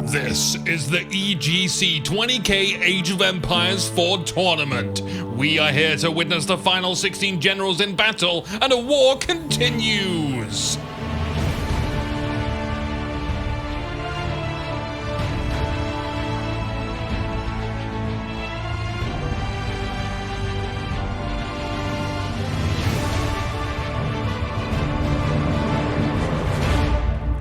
This is the EGC 20k Age of Empires 4 tournament. We are here to witness the final 16 generals in battle, and a war continues!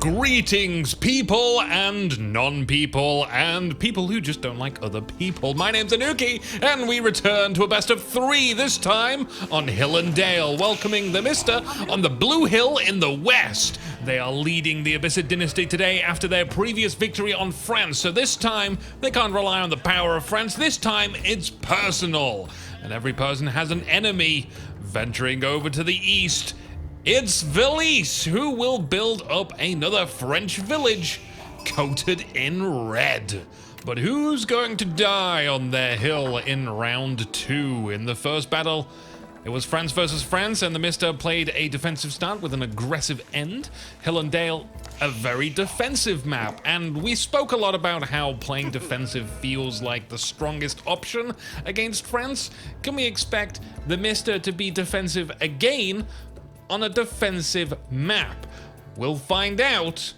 Greetings, people and non-people, and people who just don't like other people. My name's Anuki, and we return to a best of 3, this time on Hill and Dale, welcoming TheMista on the Blue Hill in the west. They are leading the Abyssid dynasty today after their previous victory on France, so this time they can't rely on the power of France. This time it's personal, and every person has an enemy. Venturing over to the east, it's Villese, who will build up another French village coated in red. But who's going to die on their hill in round 2? In the first battle, it was France versus France, and TheMista played a defensive start with an aggressive end. Hill and Dale, a very defensive map, and we spoke a lot about how playing defensive feels like the strongest option against France. Can we expect TheMista to be defensive again on a defensive map? We'll find out,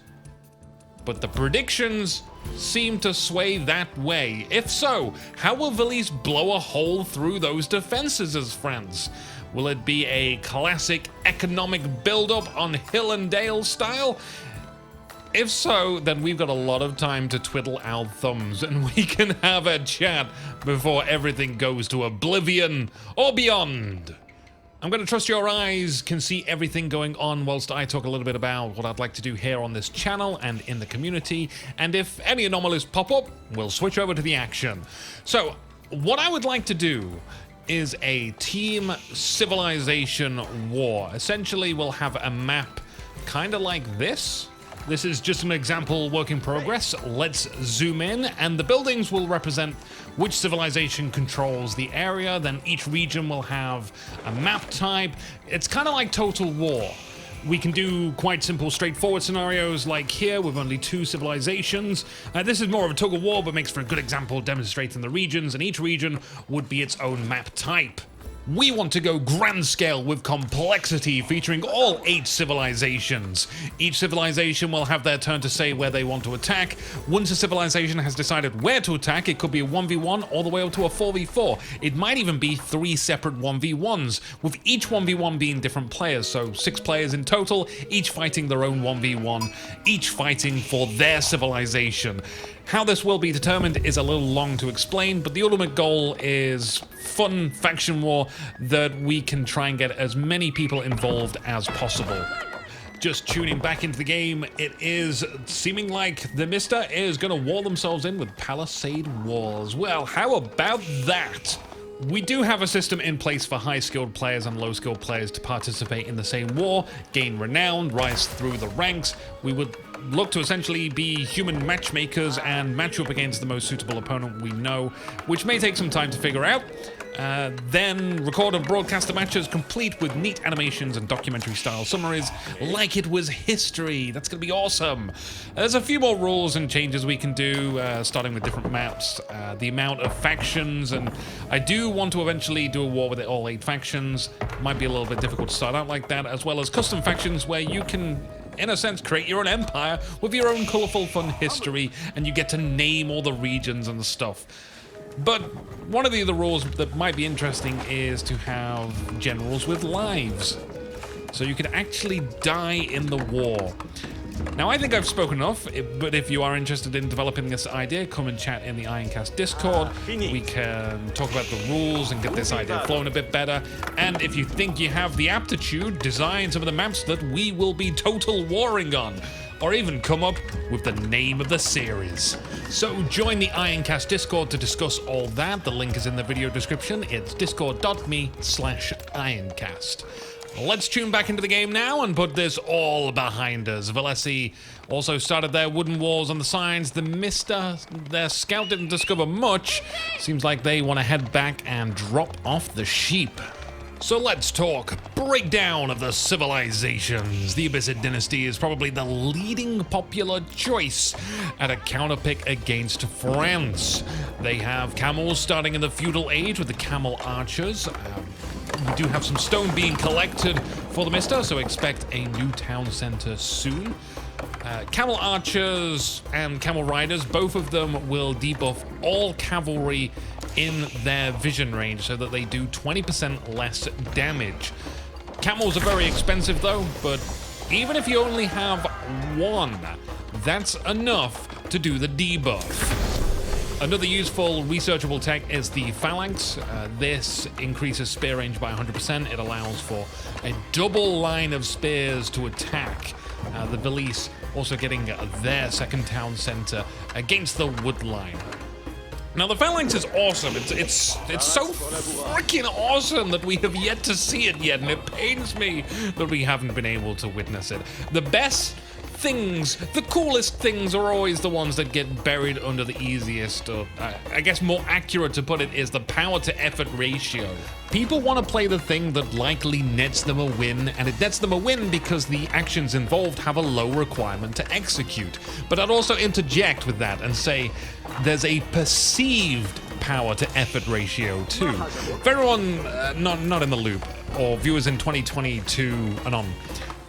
but the predictions seem to sway that way. If so, how will Villese blow a hole through those defenses as France? Will it be a classic economic build-up on Hill and Dale style? If so, then we've got a lot of time to twiddle our thumbs, and we can have a chat before everything goes to oblivion or beyond. I'm going to trust your eyes can see everything going on whilst I talk a little bit about what I'd like to do here on this channel and in the community, and if any anomalies pop up, we'll switch over to the action. So, what I would like to do is a team civilization war. Essentially, we'll have a map kind of like this. This is just an example work in progress. Let's zoom in, and the buildings will represent which civilization controls the area. Then each region will have a map type. It's kind of like Total War. We can do quite simple, straightforward scenarios like here with only 2 civilizations. This is more of a tug of war, but makes for a good example demonstrating the regions, and each region would be its own map type. We want to go grand scale with complexity, featuring all 8 civilizations. Each civilization will have their turn to say where they want to attack. Once a civilization has decided where to attack, it could be a 1v1 all the way up to a 4v4. It might even be 3 separate 1v1s, with each 1v1 being different players, so 6 players in total, each fighting their own 1v1, each fighting for their civilization. How this will be determined is a little long to explain, but the ultimate goal is fun faction war that we can try and get as many people involved as possible. Just tuning back into the game, it is seeming like TheMista is going to wall themselves in with palisade walls. Well, how about that? We do have a system in place for high-skilled players and low-skilled players to participate in the same war, gain renown, rise through the ranks. We would look to essentially be human matchmakers and match up against the most suitable opponent we know, which may take some time to figure out. Then record and broadcast the matches complete with neat animations and documentary style summaries like it was history. That's going to be awesome. There's a few more rules and changes we can do, starting with different maps, the amount of factions, and I do want to eventually do a war with all 8 factions. Might be a little bit difficult to start out like that, as well as custom factions where you can, in a sense, create your own empire with your own colourful, fun history, and you get to name all the regions and the stuff. But one of the other rules that might be interesting is to have generals with lives, so you can actually die in the war. Now, I think I've spoken enough, but if you are interested in developing this idea, come and chat in the Ironcast Discord. We can talk about the rules and get this idea flowing a bit better. And if you think you have the aptitude, design some of the maps that we will be total warring on, or even come up with the name of the series. So join the Ironcast Discord to discuss all that. The link is in the video description. It's discord.me/Ironcast. Let's tune back into the game now and put this all behind us. Villese also started their wooden walls on the sides. TheMista, their scout didn't discover much. Seems like they want to head back and drop off the sheep. So let's talk breakdown of the civilizations. The Abbasid dynasty is probably the leading popular choice at a counterpick against France. They have camels starting in the feudal age with the camel archers. We do have some stone being collected for the TheMista, so expect a new town center soon. Camel archers and camel riders, both of them will debuff all cavalry in their vision range so that they do 20% less damage. Camels are very expensive though, but even if you only have one, that's enough to do the debuff. Another useful researchable tech is the phalanx. This increases spear range by 100%. It allows for a double line of spears to attack. The Villese also getting their second town center against the wood line. Now the phalanx is awesome. It's so freaking awesome that we have yet to see it yet, and it pains me that we haven't been able to witness it. The best things, the coolest things are always the ones that get buried under the easiest, or I guess more accurate to put it is the power to effort ratio. People want to play the thing that likely nets them a win, and it nets them a win because the actions involved have a low requirement to execute. But I'd also interject with that and say there's a perceived power to effort ratio too. For everyone not in the loop, or viewers in 2022 and on,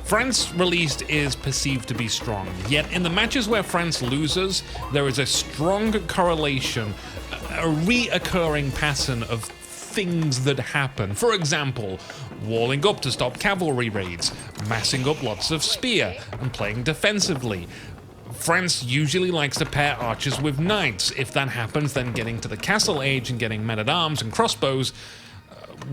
France released is perceived to be strong, yet in the matches where France loses, there is a strong correlation, a reoccurring pattern of things that happen. For example, walling up to stop cavalry raids, massing up lots of spear, and playing defensively. France usually likes to pair archers with knights. If that happens, then getting to the castle age and getting men-at-arms and crossbows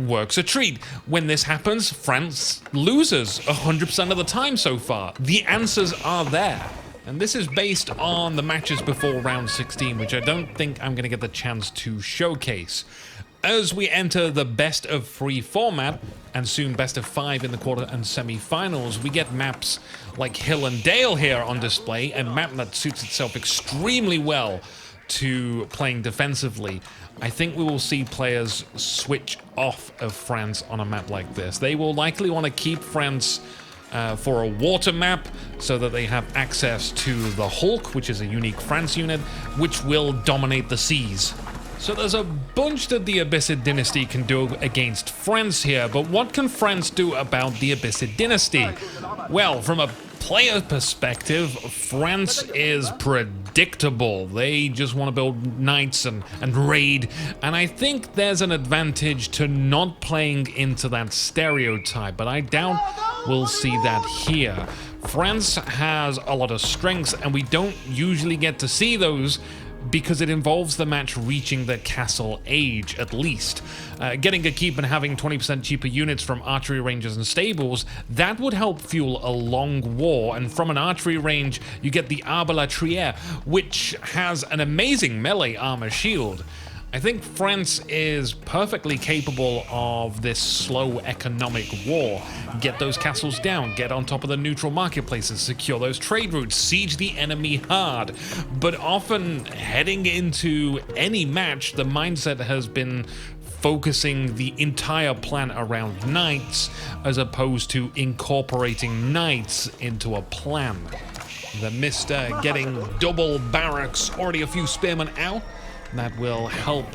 works a treat. When this happens, France loses 100% of the time so far. The answers are there. And this is based on the matches before round 16, which I don't think I'm going to get the chance to showcase. As we enter the best of 3 format, and soon best of 5 in the quarter and semi-finals, we get maps like Hill and Dale here on display, a map that suits itself extremely well to playing defensively. I think we will see players switch off of France on a map like this. They will likely want to keep France for a water map so that they have access to the Hulk, which is a unique France unit, which will dominate the seas. So there's a bunch that the Abbasid dynasty can do against France here, but what can France do about the Abbasid dynasty? Well, from a player perspective, France is predictable. They just want to build knights and raid, and I think there's an advantage to not playing into that stereotype, but I doubt we'll see that here. France has a lot of strengths, and we don't usually get to see those because it involves the match reaching the castle age, at least. Getting a keep and having 20% cheaper units from archery ranges and stables, that would help fuel a long war, and from an archery range, you get the Arbalatriere, which has an amazing melee armor shield. I think France is perfectly capable of this slow economic war. Get those castles down, get on top of the neutral marketplaces, secure those trade routes, siege the enemy hard. But often heading into any match, the mindset has been focusing the entire plan around knights as opposed to incorporating knights into a plan. The TheMista getting double barracks, already a few spearmen out. That will help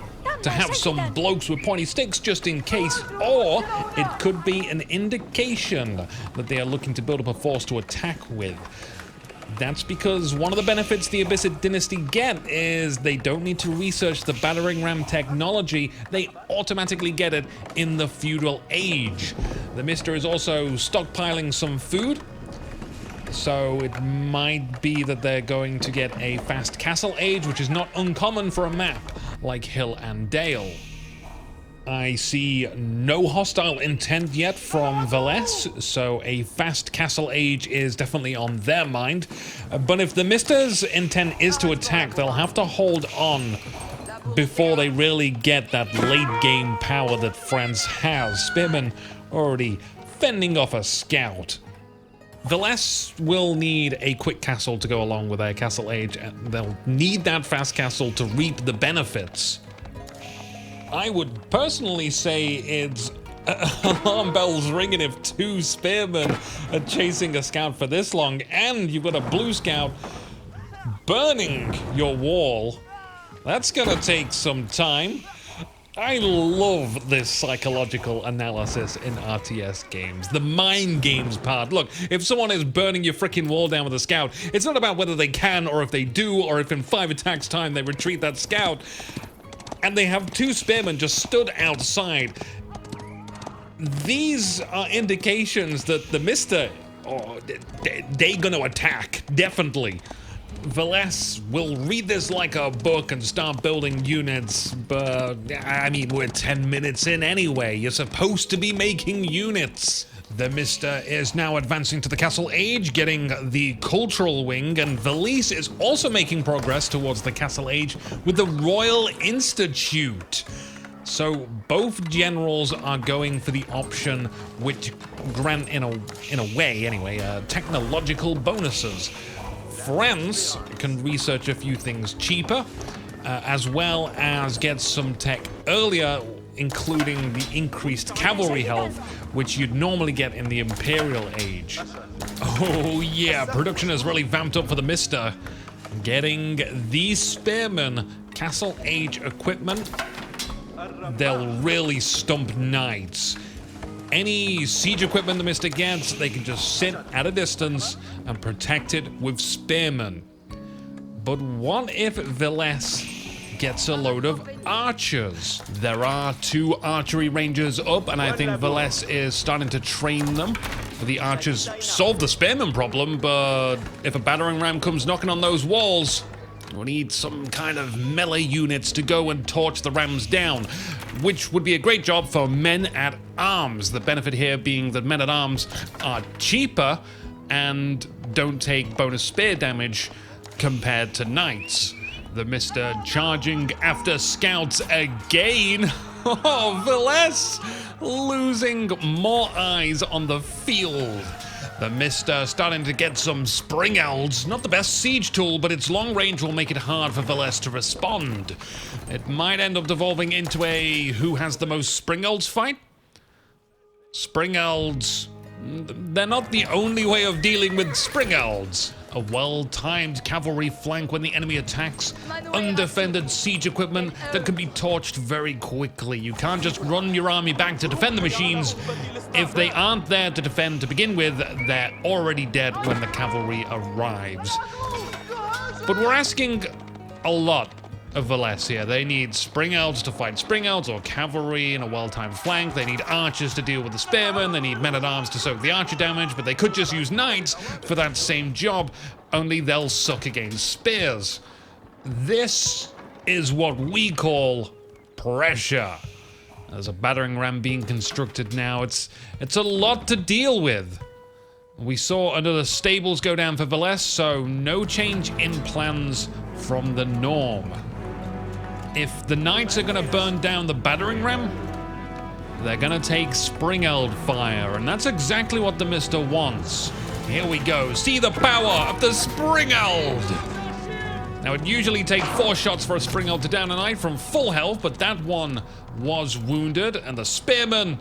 to have some blokes with pointy sticks just in case, or it could be an indication that they are looking to build up a force to attack with. That's because one of the benefits the Abbasid dynasty get is they don't need to research the battering ram technology, they automatically get it in the feudal age. The TheMista is also stockpiling some food, so it might be that they're going to get a fast castle age, which is not uncommon for a map like Hill and Dale. I see no hostile intent yet from Villese, so a fast castle age is definitely on their mind. But if the TheMista's intent is to attack, they'll have to hold on before they really get that late game power that France has. Spearmen already fending off a scout. Villese will need a quick castle to go along with their castle age, and they'll need that fast castle to reap the benefits. I would personally say it's Alarm bells ringing if 2 spearmen are chasing a scout for this long, and you've got a blue scout burning your wall. That's gonna take some time. I love this psychological analysis in RTS games. The mind games part. Look, if someone is burning your freaking wall down with a scout, it's not about whether they can or if they do, or if in 5 attacks time they retreat that scout. And they have 2 spearmen just stood outside. These are indications that TheMista, they're gonna attack, definitely. Villese will read this like a book and start building units, but I mean, we're 10 minutes in anyway. You're supposed to be making units. TheMista is now advancing to the Castle Age, getting the cultural wing, and Villese is also making progress towards the Castle Age with the Royal Institute. So both generals are going for the option which grant, in a way anyway, technological bonuses. France can research a few things cheaper, as well as get some tech earlier, including the increased cavalry health, which you'd normally get in the Imperial Age. Oh yeah, production has really vamped up for TheMista. Getting these spearmen Castle Age equipment, they'll really stump knights. Any siege equipment TheMista gets, they can just sit at a distance and protect it with spearmen. But what if Villese gets a load of archers? There are 2 archery ranges up, and I think Villese is starting to train them. The archers solve the spearman problem, but if a battering ram comes knocking on those walls, we'll need some kind of melee units to go and torch the rams down, which would be a great job for men at arms. The benefit here being that men at arms are cheaper and don't take bonus spear damage compared to knights. TheMista charging after scouts again. Oh, Villese losing more eyes on the field. TheMista starting to get some spring elds. Not the best siege tool, but its long range will make it hard for Villese to respond. It might end up devolving into a who has the most spring elds fight. Spring elds, they're not the only way of dealing with spring elds. A well-timed cavalry flank when the enemy attacks. Undefended siege equipment that can be torched very quickly. You can't just run your army back to defend the machines. If they aren't there to defend to begin with, they're already dead when the cavalry arrives. But we're asking a lot of Villese here. They need spring elves to fight spring elves, or cavalry in a well-timed flank. They need archers to deal with the spearmen. They need men-at-arms to soak the archer damage, but they could just use knights for that same job, only they'll suck against spears. This is what we call pressure. There's a battering ram being constructed now. It's a lot to deal with. We saw another stables go down for Villese, so no change in plans from the norm. If the knights are going to burn down the battering ram, they're going to take spring-eld fire, and that's exactly what TheMista wants. Here we go. See the power of the spring-eld! Now, it usually takes 4 shots for a spring-eld to down a knight from full health, but that one was wounded, and the spearmen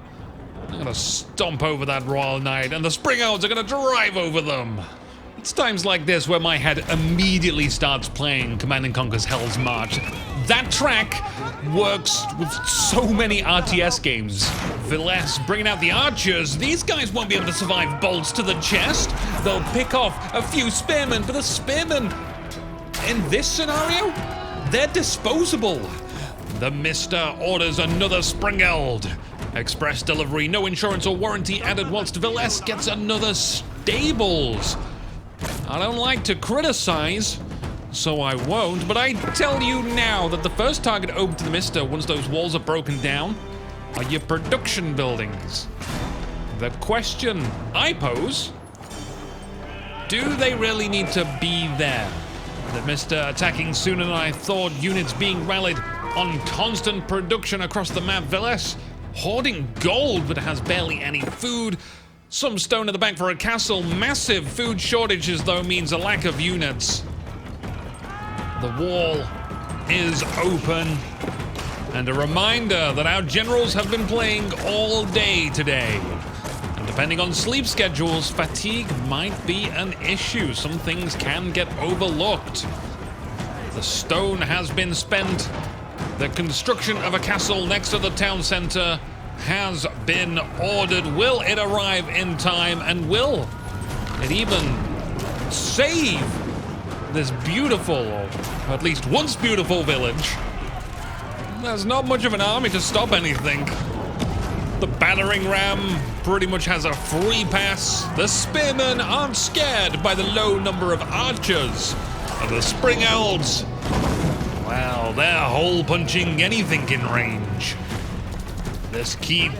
are going to stomp over that royal knight, and the spring-elds are going to drive over them. It's times like this where my head immediately starts playing Command & Conquer's Hell's March. That track works with so many RTS games. Villese bringing out the archers. These guys won't be able to survive bolts to the chest. They'll pick off a few spearmen, but the spearmen, in this scenario, they're disposable. TheMista orders another spring-eld. Express delivery, no insurance or warranty added, whilst Villese gets another stables. I don't like to criticize, so I won't, but I tell you now that the first target open to TheMista once those walls are broken down are your production buildings. The question I pose, do they really need to be there? TheMista attacking sooner than I thought, units being rallied on constant production across the map. Villese hoarding gold, but has barely any food. Some stone in the bank for a castle. Massive food shortages, though, means a lack of units. The wall is open. And a reminder that our generals have been playing all day today. And depending on sleep schedules, fatigue might be an issue. Some things can get overlooked. The stone has been spent. The construction of a castle next to the town center has been ordered. Will it arrive in time? And will it even save this beautiful, or at least once beautiful village? There's not much of an army to stop anything. The battering ram pretty much has a free pass. The spearmen aren't scared by the low number of archers. And the spring elves, well, they're hole punching anything in range. This keep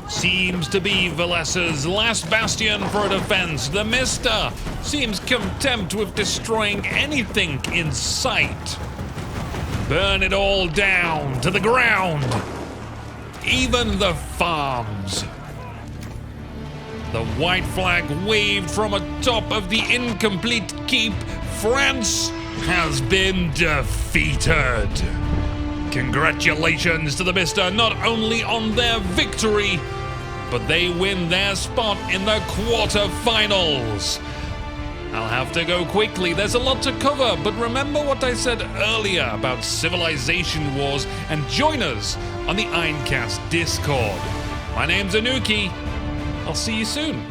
seems to be Vilese's last bastion for defense. TheMista seems content with destroying anything in sight. Burn it all down to the ground. Even the farms. The white flag waved from atop of the incomplete keep. France has been defeated. Congratulations to TheMista, not only on their victory, but they win their spot in the quarterfinals. I'll have to go quickly, there's a lot to cover, but remember what I said earlier about civilization wars and join us on the Ironcast Discord. My name's Anuki. I'll see you soon.